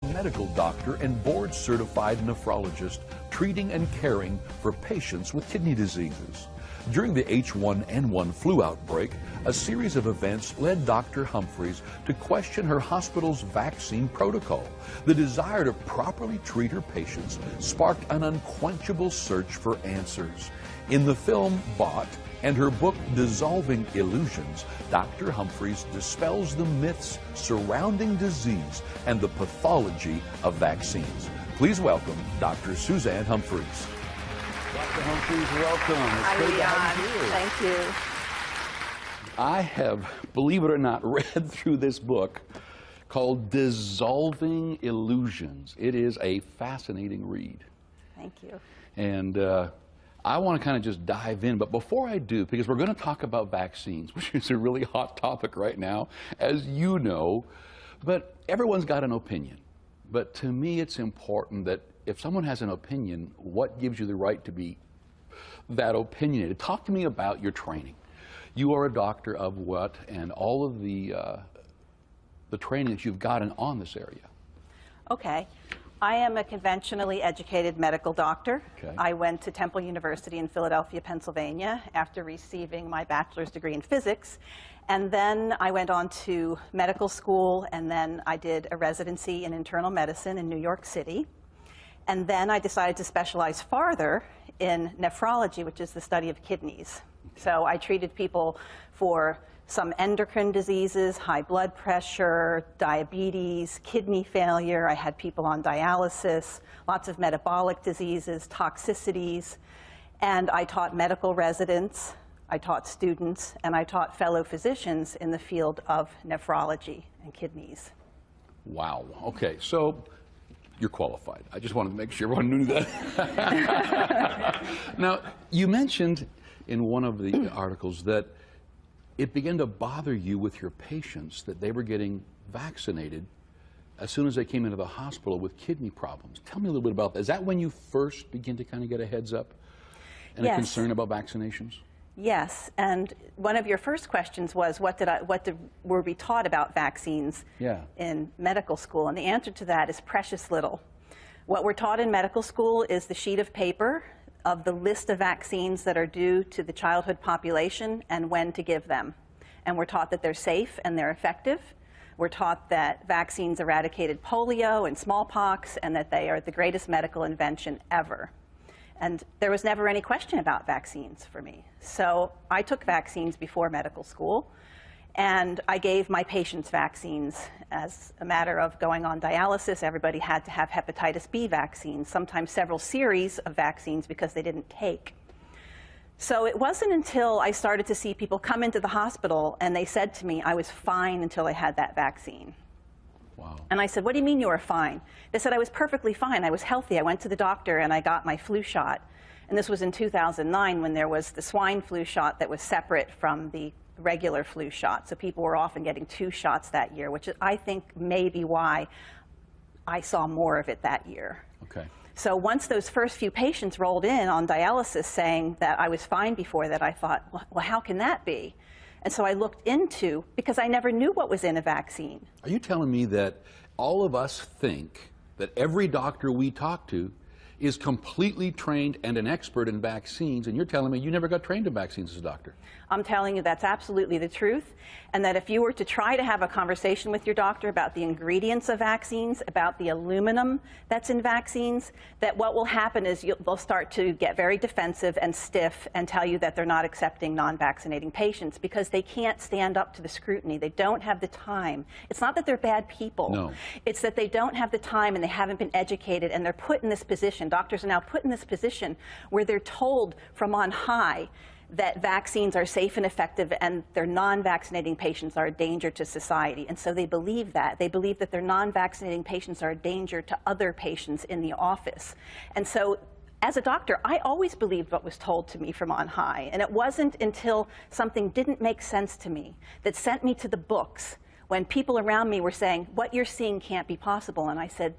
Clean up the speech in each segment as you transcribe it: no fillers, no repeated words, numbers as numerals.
Medical doctor and board-certified nephrologist treating and caring for patients with kidney diseases. During the H1N1 flu outbreak, a series of events led Dr. Humphreys to question her hospital's vaccine protocol. The desire to properly treat her patients sparked an unquenchable search for answers. In the film Bought and her book Dissolving Illusions, Dr. Humphreys dispels the myths surrounding disease and the pathology of vaccines. Please welcome Dr. Suzanne Humphreys. Dr. Humphreys, welcome. It's great to have you here. Thank you. I have, believe it or not, read through this book called Dissolving Illusions. It is a fascinating read. Thank you. And I want to kind of just dive in, but before I do, because we're going to talk about vaccines, which is a really hot topic right now, as you know, but everyone's got an opinion. But to me, it's important that if someone has an opinion, what gives you the right to be that opinionated? Talk to me about your training. You are a doctor of what, and all of the training that you've gotten on this area. Okay. I am a conventionally educated medical doctor. Okay. I went to Temple University in Philadelphia, Pennsylvania, after receiving my bachelor's degree in physics. And then I went on to medical school, and then I did a residency in internal medicine in New York City. And then I decided to specialize farther in nephrology, which is the study of kidneys. So I treated people for some endocrine diseases, high blood pressure, diabetes, kidney failure. I had people on dialysis, lots of metabolic diseases, toxicities. And I taught medical residents, I taught students, and I taught fellow physicians in the field of nephrology and kidneys. Wow. Okay. So you're qualified. I just wanted to make sure everyone knew that. Now, you mentioned in one of the articles that it began to bother you with your patients that they were getting vaccinated as soon as they came into the hospital with kidney problems. Tell me a little bit about that. Is that when you first begin to kind of get a heads up and Yes. a concern about vaccinations? Yes, and one of your first questions was, were we taught about vaccines in medical school? And the answer to that is precious little. What we're taught in medical school is the sheet of paper of the list of vaccines that are due to the childhood population and when to give them. And we're taught that they're safe and they're effective. We're taught that vaccines eradicated polio and smallpox and that they are the greatest medical invention ever. And there was never any question about vaccines for me. So I took vaccines before medical school, and I gave my patients vaccines as a matter of going on dialysis. Everybody had to have hepatitis B vaccines, sometimes several series of vaccines because they didn't take. So it wasn't until I started to see people come into the hospital and they said to me, I was fine until I had that vaccine. Wow. And I said, what do you mean you were fine? They said, I was perfectly fine. I was healthy. I went to the doctor and I got my flu shot. And this was in 2009 when there was the swine flu shot that was separate from the regular flu shot. So people were often getting 2 shots that year, which I think may be why I saw more of it that year. Okay. So once those first few patients rolled in on dialysis saying that I was fine before that, I thought, well, how can that be? And so I looked into, because I never knew what was in a vaccine. Are you telling me that all of us think that every doctor we talk to is completely trained and an expert in vaccines, and you're telling me you never got trained in vaccines as a doctor? I'm telling you that's absolutely the truth, and that if you were to try to have a conversation with your doctor about the ingredients of vaccines, about the aluminum that's in vaccines, that what will happen is they'll start to get very defensive and stiff and tell you that they're not accepting non-vaccinating patients because they can't stand up to the scrutiny. They don't have the time. It's not that they're bad people. No. It's that they don't have the time and they haven't been educated, and they're put in this position. Doctors are now put in this position where they're told from on high that vaccines are safe and effective and their non-vaccinating patients are a danger to society. And so they believe that. They believe that their non-vaccinating patients are a danger to other patients in the office. And so as a doctor, I always believed what was told to me from on high. And it wasn't until something didn't make sense to me that sent me to the books when people around me were saying, what you're seeing can't be possible. And I said,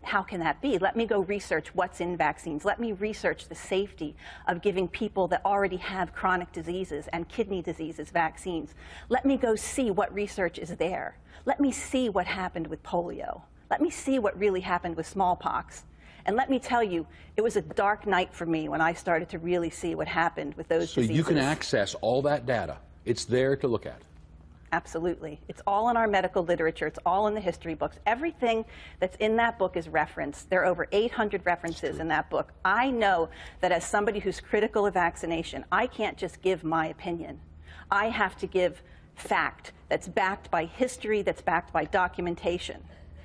how can that be? Let me go research what's in vaccines. Let me research the safety of giving people that already have chronic diseases and kidney diseases vaccines. Let me go see what research is there. Let me see what happened with polio. Let me see what really happened with smallpox. And let me tell you, it was a dark night for me when I started to really see what happened with those diseases. So you can access all that data. It's there to look at. Absolutely. It's all in our medical literature. It's all in the history books. Everything that's in that book is referenced. There are over 800 references in that book. I know that as somebody who's critical of vaccination, I can't just give my opinion. I have to give fact that's backed by history, that's backed by documentation.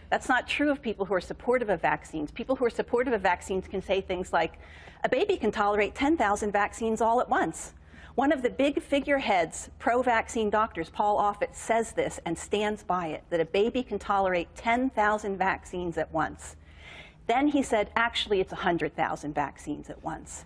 That's not true of people who are supportive of vaccines. People who are supportive of vaccines can say things like, a baby can tolerate 10,000 vaccines all at once. One of the big figureheads, pro-vaccine doctors, Paul Offit, says this and stands by it, that a baby can tolerate 10,000 vaccines at once. Then he said, actually, it's 100,000 vaccines at once.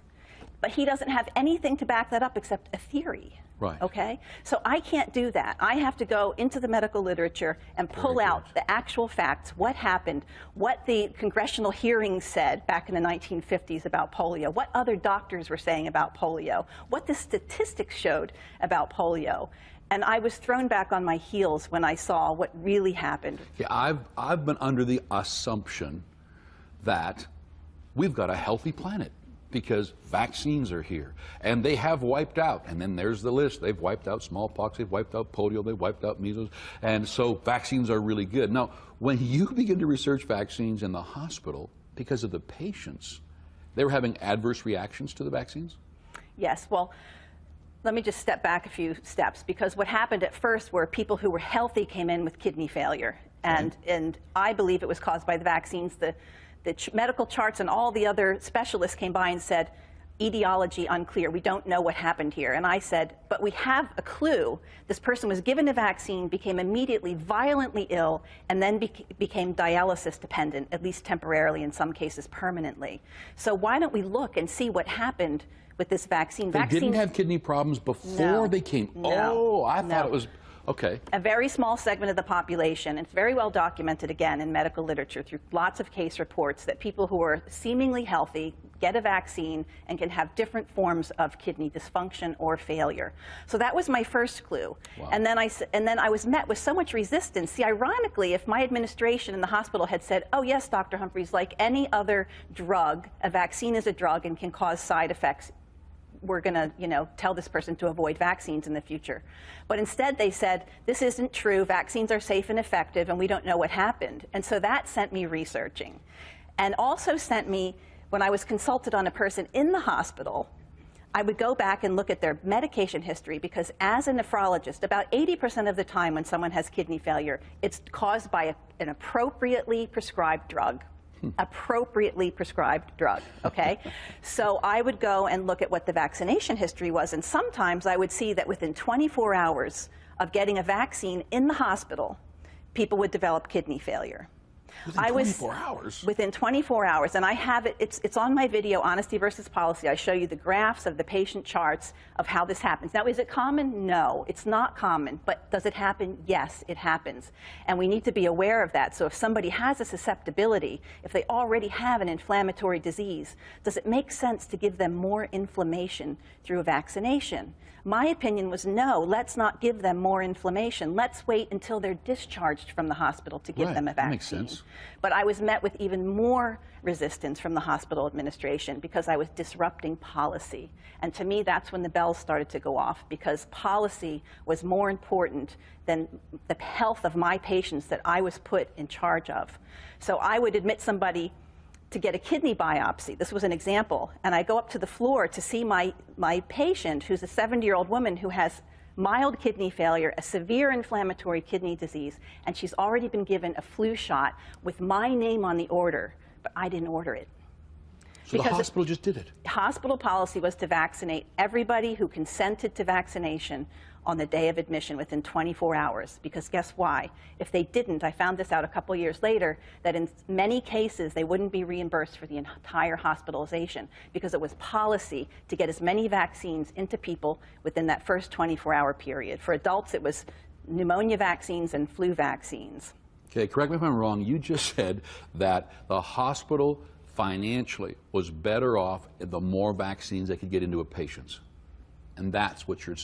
But he doesn't have anything to back that up except a theory. Right. Okay? So I can't do that. I have to go into the medical literature and pull out the actual facts, what happened, what the congressional hearings said back in the 1950s about polio, what other doctors were saying about polio, what the statistics showed about polio. And I was thrown back on my heels when I saw what really happened. Yeah, I've been under the assumption that we've got a healthy planet, because vaccines are here, and they have wiped out, and then there's the list. They've wiped out smallpox, they've wiped out polio, they've wiped out measles, and so vaccines are really good. Now, when you begin to research vaccines in the hospital, because of the patients, they were having adverse reactions to the vaccines? Yes, well, let me just step back a few steps, because what happened at first were people who were healthy came in with kidney failure, and I believe it was caused by the vaccines. The medical charts and all the other specialists came by and said, etiology unclear, we don't know what happened here. And I said, but we have a clue. This person was given a vaccine, became immediately violently ill, and then became dialysis dependent, at least temporarily, in some cases permanently. So why don't we look and see what happened with this vaccine? They didn't have kidney problems before they came? No. Oh, I thought it was... Okay. A very small segment of the population, and it's very well documented, again, in medical literature through lots of case reports, that people who are seemingly healthy get a vaccine and can have different forms of kidney dysfunction or failure. So that was my first clue. Wow. And then I was met with so much resistance. See, ironically, if my administration in the hospital had said, oh, yes, Dr. Humphreys, like any other drug, a vaccine is a drug and can cause side effects, we're going to, tell this person to avoid vaccines in the future. But instead they said, this isn't true, vaccines are safe and effective, and we don't know what happened. And so that sent me researching. And also sent me, when I was consulted on a person in the hospital, I would go back and look at their medication history, because as a nephrologist, about 80% of the time when someone has kidney failure, it's caused by an appropriately prescribed drug. Appropriately prescribed drug, okay? So I would go and look at what the vaccination history was, and sometimes I would see that within 24 hours of getting a vaccine in the hospital, people would develop kidney failure. Within 24 hours? Within 24 hours, and I have it, it's on my video, Honesty versus Policy. I show you the graphs of the patient charts of how this happens. Now, is it common? No, it's not common, but does it happen? Yes, it happens. And we need to be aware of that. So if somebody has a susceptibility, if they already have an inflammatory disease, does it make sense to give them more inflammation through a vaccination? My opinion was no, let's not give them more inflammation. Let's wait until they're discharged from the hospital to give them a vaccine. That makes sense. But I was met with even more resistance from the hospital administration because I was disrupting policy. And to me, that's when the bells started to go off, because policy was more important than the health of my patients that I was put in charge of. So I would admit somebody to get a kidney biopsy. This was an example. And I go up to the floor to see my patient, who's a 70-year-old woman who has mild kidney failure, a severe inflammatory kidney disease, and she's already been given a flu shot with my name on the order, but I didn't order it. So the hospital just did it? Hospital policy was to vaccinate everybody who consented to vaccination on the day of admission within 24 hours. Because guess why? If they didn't, I found this out a couple years later, that in many cases they wouldn't be reimbursed for the entire hospitalization, because it was policy to get as many vaccines into people within that first 24-hour period. For adults, it was pneumonia vaccines and flu vaccines. Okay, correct me if I'm wrong. You just said that the hospital financially was better off the more vaccines they could get into a patient's. And that's what you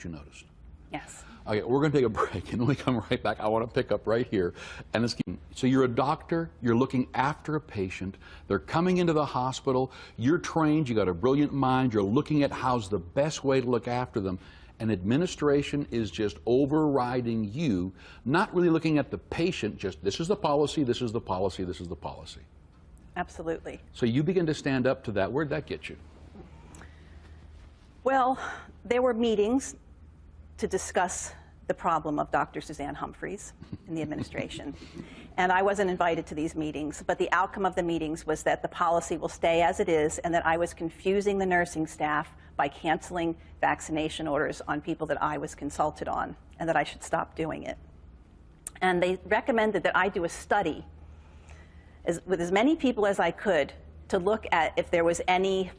noticed. Yes. Okay, we're going to take a break, and when we come right back, I want to pick up right here. And so you're a doctor, you're looking after a patient, they're coming into the hospital, you're trained, you got a brilliant mind, you're looking at how's the best way to look after them, and administration is just overriding you, not really looking at the patient, just this is the policy, this is the policy, this is the policy. Absolutely. So you begin to stand up to that. Where'd that get you? Well, there were meetings to discuss the problem of Dr. Suzanne Humphreys in the administration. And I wasn't invited to these meetings, but the outcome of the meetings was that the policy will stay as it is, and that I was confusing the nursing staff by canceling vaccination orders on people that I was consulted on, and that I should stop doing it. And they recommended that I do a study with as many people as I could to look at if there was any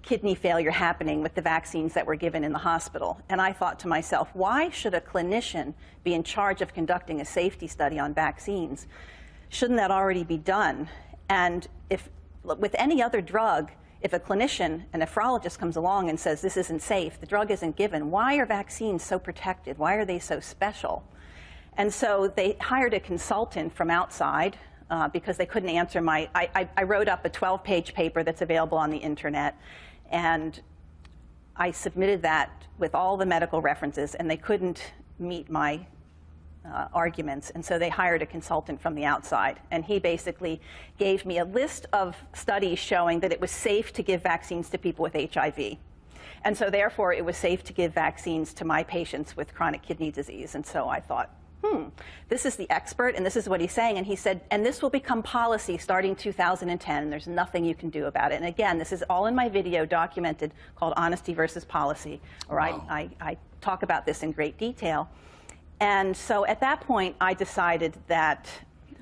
kidney failure happening with the vaccines that were given in the hospital. And I thought to myself, why should a clinician be in charge of conducting a safety study on vaccines? Shouldn't that already be done? And if, with any other drug, if a clinician, a nephrologist comes along and says this isn't safe, the drug isn't given, why are vaccines so protected? Why are they so special? And so they hired a consultant from outside because they couldn't answer my, I wrote up a 12-page paper that's available on the internet, and I submitted that with all the medical references, and they couldn't meet my arguments. And so they hired a consultant from the outside. And he basically gave me a list of studies showing that it was safe to give vaccines to people with HIV. And so therefore, it was safe to give vaccines to my patients with chronic kidney disease. And so I thought, this is the expert, and this is what he's saying. And he said, and this will become policy starting 2010, and there's nothing you can do about it. And again, this is all in my video documented called Honesty versus Policy, where Wow. I talk about this in great detail. And so at that point, I decided that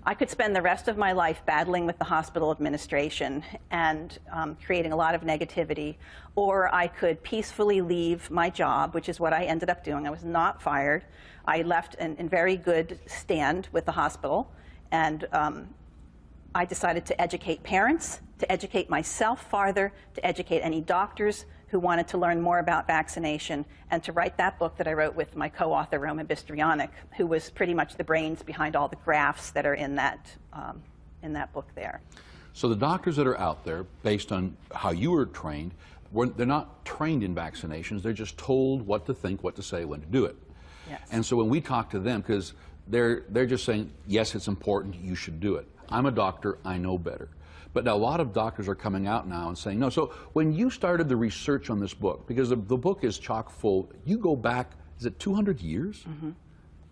I could spend the rest of my life battling with the hospital administration and creating a lot of negativity, or I could peacefully leave my job, which is what I ended up doing. I was not fired. I left in very good stand with the hospital, and I decided to educate parents, to educate myself farther, to educate any doctors who wanted to learn more about vaccination, and to write that book that I wrote with my co-author, Roman Bistrionic, who was pretty much the brains behind all the graphs that are in that book there. So the doctors that are out there, based on how you were trained, they're not trained in vaccinations. They're just told what to think, what to say, when to do it. Yes. And so when we talk to them, because they're just saying, yes, it's important, you should do it. I'm a doctor, I know better. But now a lot of doctors are coming out now and saying, no. So when you started the research on this book, because the book is chock full, you go back, is it 200 years? Mm-hmm.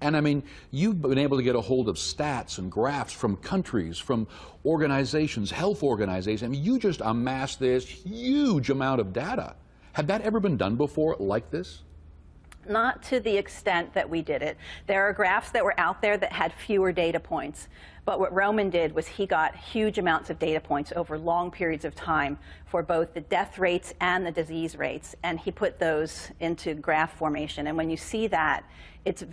And I mean, you've been able to get a hold of stats and graphs from countries, from organizations, health organizations. I mean, you just amassed this huge amount of data. Had that ever been done before like this? Not to the extent that we did it. There are graphs that were out there that had fewer data points. But what Roman did was he got huge amounts of data points over long periods of time for both the death rates and the disease rates. And he put those into graph formation. And when you see that, it's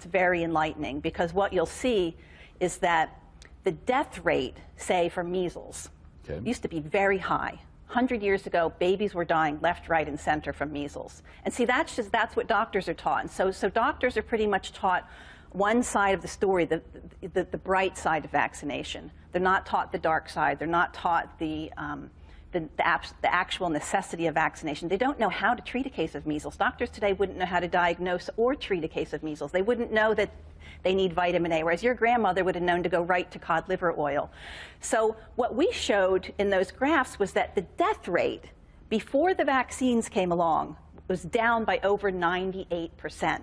very enlightening, because what you'll see is that the death rate, say, for measles, used to be very high. 100 years ago, babies were dying left, right, and center from measles. And see, that's what doctors are taught. And so doctors are pretty much taught one side of the story, the bright side of vaccination. They're not taught the dark side. They're not taught the actual necessity of vaccination. They don't know how to treat a case of measles. Doctors today wouldn't know how to diagnose or treat a case of measles. They wouldn't know that they need vitamin A, whereas your grandmother would have known to go right to cod liver oil. So what we showed in those graphs was that the death rate before the vaccines came along was down by over 98%.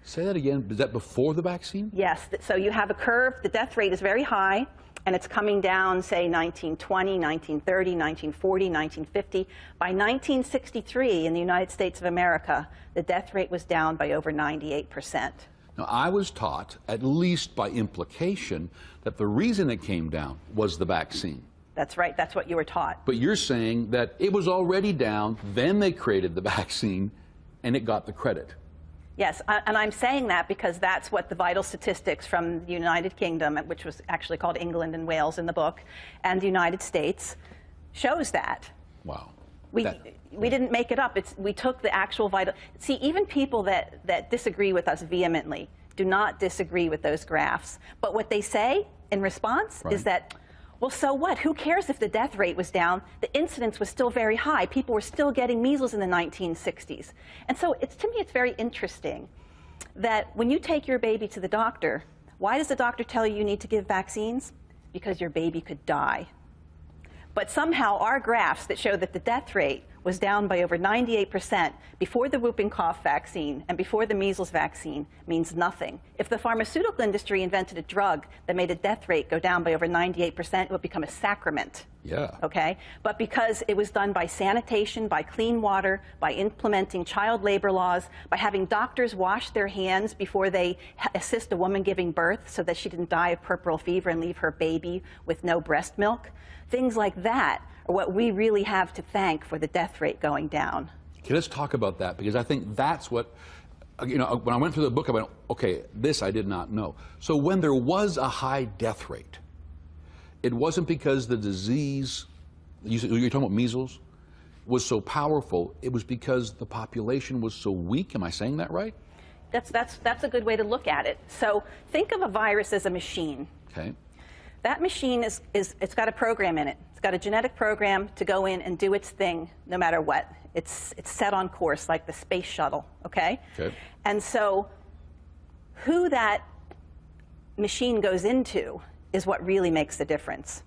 Say that again. Is that before the vaccine? Yes. So you have a curve. The death rate is very high, and it's coming down, say, 1920, 1930, 1940, 1950. By 1963, in the United States of America, the death rate was down by over 98%. Now, I was taught, at least by implication, that the reason it came down was the vaccine. That's right. That's what you were taught. But you're saying that it was already down, then they created the vaccine, and it got the credit. Yes, and I'm saying that because that's what the vital statistics from the United Kingdom, which was actually called England and Wales in the book, and the United States, shows that. Wow. We didn't make it up. We took the actual vital. See, even people that disagree with us vehemently do not disagree with those graphs. But what they say in response is that, well, so what? Who cares if the death rate was down? The incidence was still very high. People were still getting measles in the 1960s. And so to me, it's very interesting that when you take your baby to the doctor, why does the doctor tell you you need to give vaccines? Because your baby could die. But somehow our graphs that show that the death rate was down by over 98% before the whooping cough vaccine and before the measles vaccine means nothing. If the pharmaceutical industry invented a drug that made a death rate go down by over 98%, it would become a sacrament. Yeah. Okay? But because it was done by sanitation, by clean water, by implementing child labor laws, by having doctors wash their hands before they assist a woman giving birth so that she didn't die of puerperal fever and leave her baby with no breast milk, things like that are what we really have to thank for the death rate going down. Okay, let's talk about that, because I think that's what, when I went through the book, I went, okay, this I did not know. So when there was a high death rate, it wasn't because the disease, you're talking about measles, was so powerful. It was because the population was so weak. Am I saying that right? That's a good way to look at it. So think of a virus as a machine. Okay. That machine it's got a program in it. It's got a genetic program to go in and do its thing no matter what. It's set on course like the space shuttle, okay? Okay. And so who that machine goes into is what really makes the difference.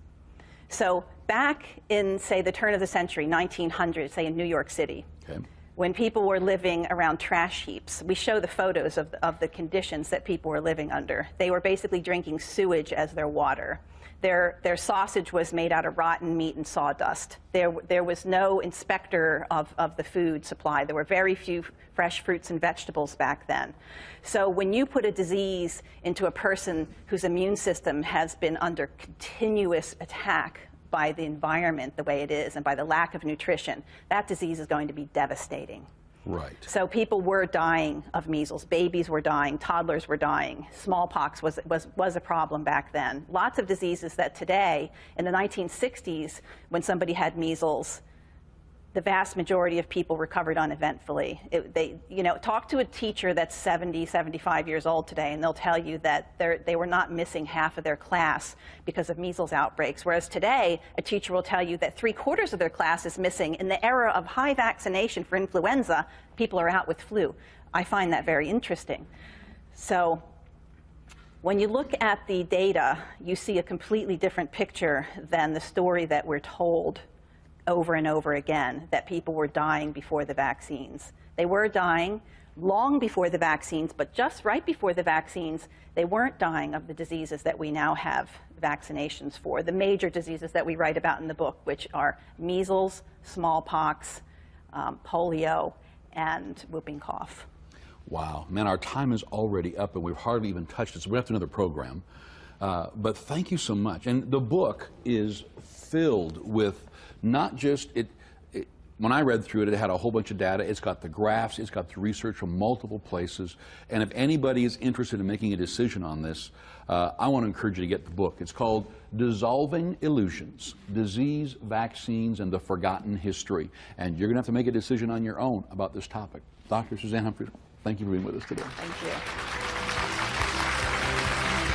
So back in, say, the turn of the century, 1900, say in New York City, okay, when people were living around trash heaps, we show the photos of the conditions that people were living under. They were basically drinking sewage as their water. Their sausage was made out of rotten meat and sawdust. There was no inspector of the food supply. There were very few fresh fruits and vegetables back then. So when you put a disease into a person whose immune system has been under continuous attack by the environment the way it is and by the lack of nutrition, that disease is going to be devastating. Right. So people were dying of measles. Babies were dying. Toddlers were dying. Smallpox was a problem back then. Lots of diseases that today, in the 1960s, when somebody had measles, the vast majority of people recovered uneventfully. Talk to a teacher that's 70, 75 years old today, and they'll tell you that they were not missing half of their class because of measles outbreaks. Whereas today, a teacher will tell you that 3/4 of their class is missing. In the era of high vaccination for influenza, people are out with flu. I find that very interesting. So when you look at the data, you see a completely different picture than the story that we're told over and over again, that people were dying before the vaccines. They were dying long before the vaccines, but just right before the vaccines, they weren't dying of the diseases that we now have vaccinations for, the major diseases that we write about in the book, which are measles, smallpox, polio, and whooping cough. Wow. Man, our time is already up, and we've hardly even touched it, so we have to do another program. But thank you so much. And the book is filled with not just when I read through it, it had a whole bunch of data. It's got the graphs, it's got the research from multiple places. And if anybody is interested in making a decision on this, I want to encourage you to get the book. It's called Dissolving Illusions: Disease, Vaccines, and the Forgotten History. And you're going to have to make a decision on your own about this topic. Dr. Suzanne Humphries, thank you for being with us today. Thank you.